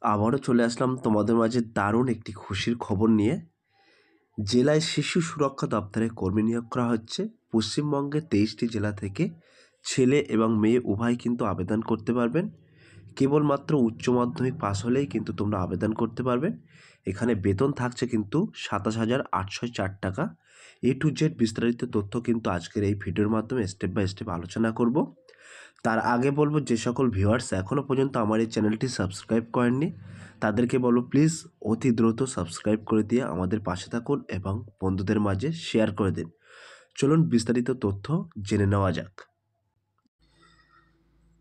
আবারও চলে আসলাম তোমাদের মাঝে দারুণ একটি খুশির খবর নিয়ে। জেলায় শিশু সুরক্ষা দপ্তরে কর্মী নিয়োগ করা হচ্ছে। পশ্চিমবঙ্গের 23টি জেলা থেকে ছেলে এবং মেয়ে উভয় কিন্তু আবেদন করতে পারবেন। কেবলমাত্র উচ্চ মাধ্যমিক পাস হলেই কিন্তু তোমরা আবেদন করতে পারবে। এখানে বেতন থাকছে কিন্তু 27,804 টাকা। A to Z বিস্তারিত তথ্য কিন্তু আজকের এই ভিডিওর মাধ্যমে স্টেপ বাই স্টেপ আলোচনা করব। তার আগে বলবো, যে সকল ভিউয়ার্স এখনও পর্যন্ত আমার এই চ্যানেলটি সাবস্ক্রাইব করেননি তাদেরকে বলবো প্লিজ অতি দ্রুত সাবস্ক্রাইব করে দিয়ে আমাদের পাশে থাকুন এবং বন্ধুদের মাঝে শেয়ার করে দিন। চলুন বিস্তারিত তথ্য জেনে নেওয়া যাক।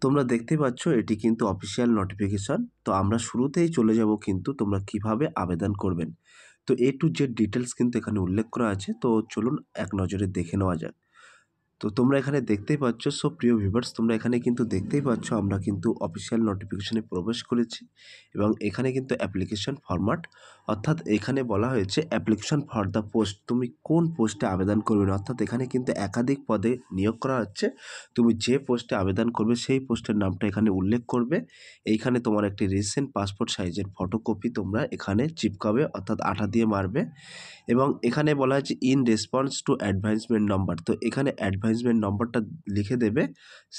তোমরা দেখতে পাচ্ছ এটি কিন্তু অফিসিয়াল নোটিফিকেশন। তো আমরা শুরুতেই চলে যাব কিন্তু তোমরা কিভাবে আবেদন করবেন। তো A to Z ডিটেলস কিন্তু এখানে উল্লেখ করা আছে। তো চলুন এক নজরে দেখে নেওয়া যাক। তো তোমরা এখানে দেখতেই পাচ্ছ, সো প্রিয় ভিউয়ার্স তোমরা এখানে কিন্তু দেখতেই পাচ্ছ আমরা কিন্তু অফিসিয়াল নোটিফিকেশনে প্রবেশ করেছি এবং এখানে কিন্তু অ্যাপ্লিকেশন ফরম্যাট, অর্থাৎ এখানে বলা হয়েছে অ্যাপ্লিকেশন ফর দ্য পোস্ট, তুমি কোন পোস্টে আবেদন করবে। অর্থাৎ এখানে কিন্তু একাধিক পদে নিয়োগ করা হচ্ছে। তুমি যে পোস্টে আবেদন করবে সেই পোস্টের নামটা এখানে উল্লেখ করবে। এইখানে তোমার একটি রিসেন্ট পাসপোর্ট সাইজের ফটোকপি তোমরা এখানে চিপকাবে, অর্থাৎ আঠা দিয়ে মারবে। এবং এখানে বলা হয়েছে in response to advisement number, তো এখানে অ্যাডভাইসমেন্ট নম্বরটা লিখে দেবে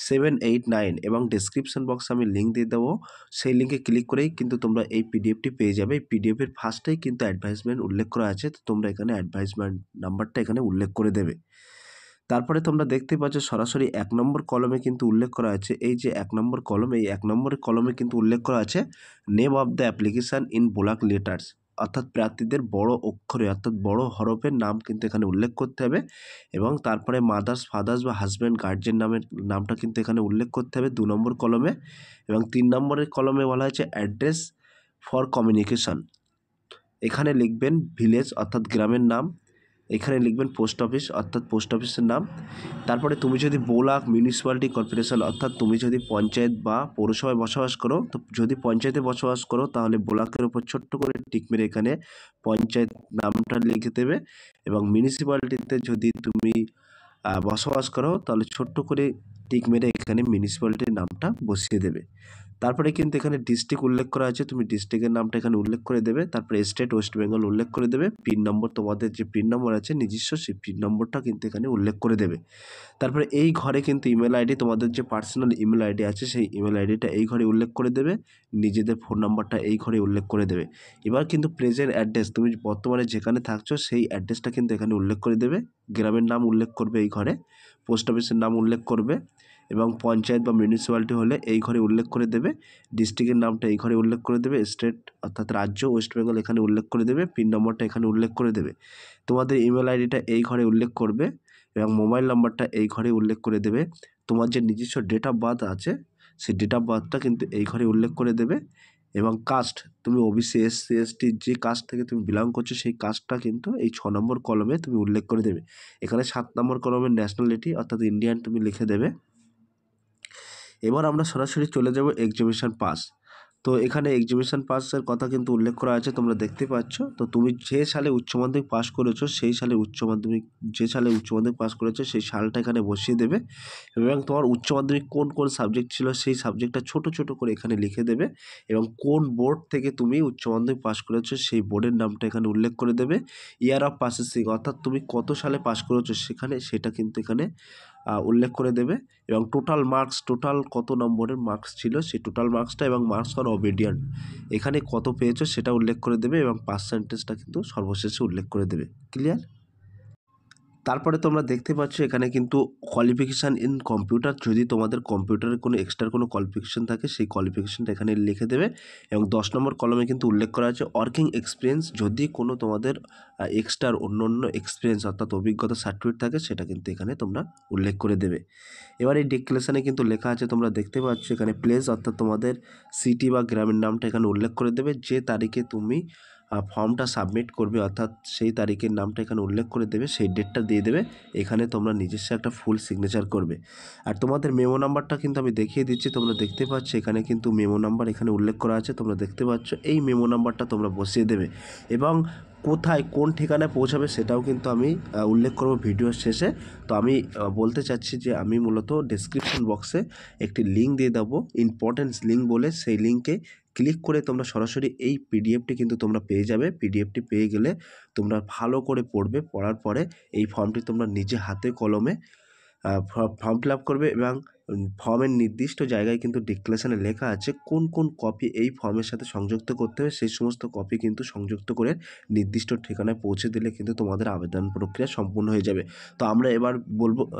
789 এবং ডেসক্রিপশন বক্সে আমি লিঙ্ক দিয়ে দেবো। সেই লিঙ্কে ক্লিক করেই কিন্তু তোমরা এই পিডিএফটি পেয়ে যাবে। এই পিডিএফের ফার্স্টেই কিন্তু অ্যাডভাইসমেন্ট উল্লেখ করা আছে, তো তোমরা এখানে অ্যাডভাইসমেন্ট নাম্বারটা এখানে উল্লেখ করে দেবে। তারপরে তোমরা দেখতে পাচ্ছ সরাসরি 1 নম্বর কলমে কিন্তু উল্লেখ করা আছে, এই যে 1 নম্বর কলম, এই 1 নম্বর কলমে কিন্তু উল্লেখ করা আছে name of the application in block letters, অর্থাৎ প্রার্থীদের বড় অক্ষরে অর্থাৎ বড় হরফের নাম কিন্তু এখানে উল্লেখ করতে হবে। এবং তারপরে মাদার্স, ফাদার্স বা হাজব্যান্ড, গার্জেন নামটা কিন্তু এখানে উল্লেখ করতে হবে 2 নম্বর কলমে। এবং 3 নম্বরের কলমে বলা হয়েছে অ্যাড্রেস ফর কমিউনিকেশন, এখানে লিখবেন ভিলেজ অর্থাৎ গ্রামের নাম, এখানে লিখবেন পোস্ট অফিস অর্থাৎ পোস্ট অফিসের নাম। তারপরে তুমি যদি ব্লক, মিউনিসিপ্যালিটি কর্পোরেশন অর্থাৎ তুমি যদি পঞ্চায়েত বা পৌরসভায় বসবাস করো, তো যদি পঞ্চায়েতে বসবাস করো তাহলে ব্লকের উপর ছোট্ট করে টিক মেরে এখানে পঞ্চায়েত নামটা লিখে দেবে। এবং মিউনিসিপ্যালিটিতে যদি তুমি বসবাস করো তাহলে ছোট্ট করে টিক মেরে এখানে মিউনিসিপ্যালিটির নামটা বসিয়ে দেবে। তারপরে কিন্তু এখানে ডিস্ট্রিক্ট উল্লেখ করা আছে, তুমি ডিস্ট্রিক্টের নামটা এখানে উল্লেখ করে দেবে। তারপরে স্টেট ওয়েস্ট বেঙ্গল উল্লেখ করে দেবে। পিন নম্বর, তোমাদের যে পিন নম্বর আছে নিজস্ব, সেই পিন নম্বরটা কিন্তু এখানে উল্লেখ করে দেবে। তারপরে এই ঘরে কিন্তু ইমেল আইডি, তোমাদের যে পার্সোনাল ইমেল আইডি আছে সেই ইমেল আইডিটা এই ঘরে উল্লেখ করে দেবে। নিজেদের ফোন নাম্বারটা এই ঘরে উল্লেখ করে দেবে। এবার কিন্তু প্রেজেন্ট অ্যাড্রেস, তুমি বর্তমানে যেখানে থাকছো সেই অ্যাড্রেসটা কিন্তু এখানে উল্লেখ করে দেবে। গ্রামের নাম উল্লেখ করবে এই ঘরে, পোস্ট অফিসের নাম উল্লেখ করবে এবং পঞ্চায়েত বা মিউনিসিপ্যালিটি হলে এই ঘরে উল্লেখ করে দেবে। ডিস্ট্রিক্টের নামটা এই ঘরে উল্লেখ করে দেবে। স্টেট অর্থাৎ রাজ্য ওয়েস্ট বেঙ্গল এখানে উল্লেখ করে দেবে। পিন নম্বরটা এখানে উল্লেখ করে দেবে। তোমাদের ইমেল আইডিটা এই ঘরে উল্লেখ করবে এবং মোবাইল নাম্বারটা এই ঘরে উল্লেখ করে দেবে। তোমার যে নিজস্ব ডেট অফ বার্থ আছে সেই ডেট অফ বার্থটা কিন্তু এই ঘরে উল্লেখ করে দেবে। এবং কাস্ট, তুমি ওবিসি, এসসি, এসটি যে কাস্ট থেকে তুমি বিলং করছো সেই কাস্টটা কিন্তু এই 6 নম্বর কলমে তুমি উল্লেখ করে দেবে। এখানে 7 নম্বর কলমের ন্যাশনালিটি অর্থাৎ ইন্ডিয়ান তুমি লিখে দেবে। এবার আমরা সরাসরি চলে যাব এক্সামিনেশন পাস। তো এখানে এক্সামিনেশন পাসের কথা কিন্তু উল্লেখ করা আছে, তোমরা দেখতে পাচ্ছ। তো তুমি যে সালে উচ্চ মাধ্যমিক পাস করেছো সেই সালে যে সালে উচ্চ মাধ্যমিক পাস করেছো সেই সালটা এখানে বসিয়ে দেবে। এবং তোমার উচ্চ মাধ্যমিক কোন কোন সাবজেক্ট ছিল সেই সাবজেক্টটা ছোট ছোট করে এখানে লিখে দেবে। এবং কোন বোর্ড থেকে তুমি উচ্চ মাধ্যমিক পাস করেছো সেই বোর্ডের নামটা এখানে উল্লেখ করে দেবে। ইয়ার অফ পাসেসিং অর্থাৎ তুমি কত সালে পাস করেছো সেটা কিন্তু এখানে উল্লেখ করে দেবে। এবং টোটাল মার্কস, টোটাল কত নম্বরের মার্কস ছিল সেই টোটাল মার্কসটা এবং মার্কস ফর ওবিডিয়েন্ট এখানে কত পেয়েছো সেটা উল্লেখ করে দেবে এবং পার্সেন্টেজটা কিন্তু সর্বশেষে উল্লেখ করে দেবে। ক্লিয়ার? তারপরে তোমরা দেখতে পাচ্ছ এখানে কিন্তু কোয়ালিফিকেশান ইন কম্পিউটার, যদি তোমাদের কম্পিউটারের কোনো এক্সট্রা কোনো কোয়ালিফিকেশান থাকে সেই কোয়ালিফিকেশানটা এখানে লিখে দেবে। এবং 10 নম্বর কলমে কিন্তু উল্লেখ করা আছে ওয়ার্কিং এক্সপিরিয়েন্স, যদি কোনো তোমাদের এক্সট্রার অন্য এক্সপিরিয়েন্স অর্থাৎ অভিজ্ঞতা সার্টিফিকেট থাকে সেটা কিন্তু এখানে তোমরা উল্লেখ করে দেবে। এবার এই ডিক্লারেশনে কিন্তু লেখা আছে, তোমরা দেখতে পাচ্ছ এখানে প্লেস অর্থাৎ তোমাদের সিটি বা গ্রামের নামটা এখানে উল্লেখ করে দেবে। যে তারিখে তুমি ফর্মটা সাবমিট করবে অর্থাৎ সেই তারিখের নামটা এখানে উল্লেখ করে দেবে, সেই ডেটটা দিয়ে দেবে। এখানে তোমরা নিজস্ব একটা ফুল সিগনেচার করবে। আর তোমাদের মেমো নাম্বারটা কিন্তু আমি দেখিয়ে দিচ্ছি, তোমরা দেখতে পাচ্ছ এখানে কিন্তু মেমো নাম্বার এখানে উল্লেখ করা আছে, তোমরা দেখতে পাচ্ছ। এই মেমো নাম্বারটা তোমরা বসিয়ে দেবে এবং কোথায় কোন ঠিকানায় পৌঁছাবে সেটাও কিন্তু আমি উল্লেখ করব ভিডিওর শেষে। তো আমি বলতে চাচ্ছি যে আমি মূলত ডেসক্রিপশন বক্সে একটি লিঙ্ক দিয়ে দেবো, ইম্পর্টেন্স লিঙ্ক বলে, সেই লিঙ্কে ক্লিক করে তোমরা সরাসরি এই পিডিএফটি কিন্তু তোমরা পেয়ে যাবে। পিডিএফটি পেয়ে গেলে তোমরা ভালো করে পড়বে। পড়ার পরে এই ফর্মটি তোমরা নিজে হাতে কলমে ফর্ম ফিল আপ করবে এবং ফর্মের নির্দিষ্ট জায়গায় কিন্তু ডিক্লারেশনে লেখা আছে কোন কোন কপি এই ফর্মের সাথে সংযুক্ত করতে হবে। সেই সমস্ত কপি কিন্তু সংযুক্ত করে নির্দিষ্ট ঠিকানায় পৌঁছে দিলে কিন্তু তোমাদের আবেদন প্রক্রিয়া সম্পূর্ণ হয়ে যাবে। তো আমরা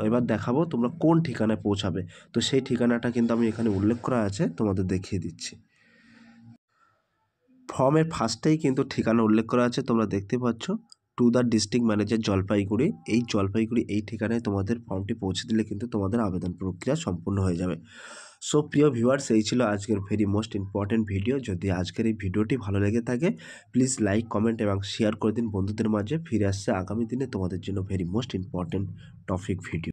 এবার দেখাবো তোমরা কোন ঠিকানায় পৌঁছাবে। তো সেই ঠিকানাটা কিন্তু আমি এখানে উল্লেখ করা আছে, তোমাদের দেখিয়ে দিচ্ছি। ফর্মের ফার্স্টেই কিন্তু ঠিকানা উল্লেখ করা আছে, তোমরা দেখতে পাচ্ছ, to the district manager Jalpaiguri. Jalpaiguri এই ঠিকানায় তোমাদের ফর্মটি পৌঁছে দিলে কিন্তু তোমাদের আবেদন প্রক্রিয়া সম্পূর্ণ হয়ে যাবে। সো প্রিয় ভিউয়ার্স, এই ছিল আজকের ভেরি মোস্ট ইম্পর্ট্যান্ট ভিডিও। যদি আজকের এই ভিডিওটি ভালো লেগে থাকে প্লিজ লাইক, কমেন্ট এবং শেয়ার করে দিন বন্ধুদের মাঝে। ফিরে আসছে আগামী দিনে তোমাদের জন্য very most important topic video.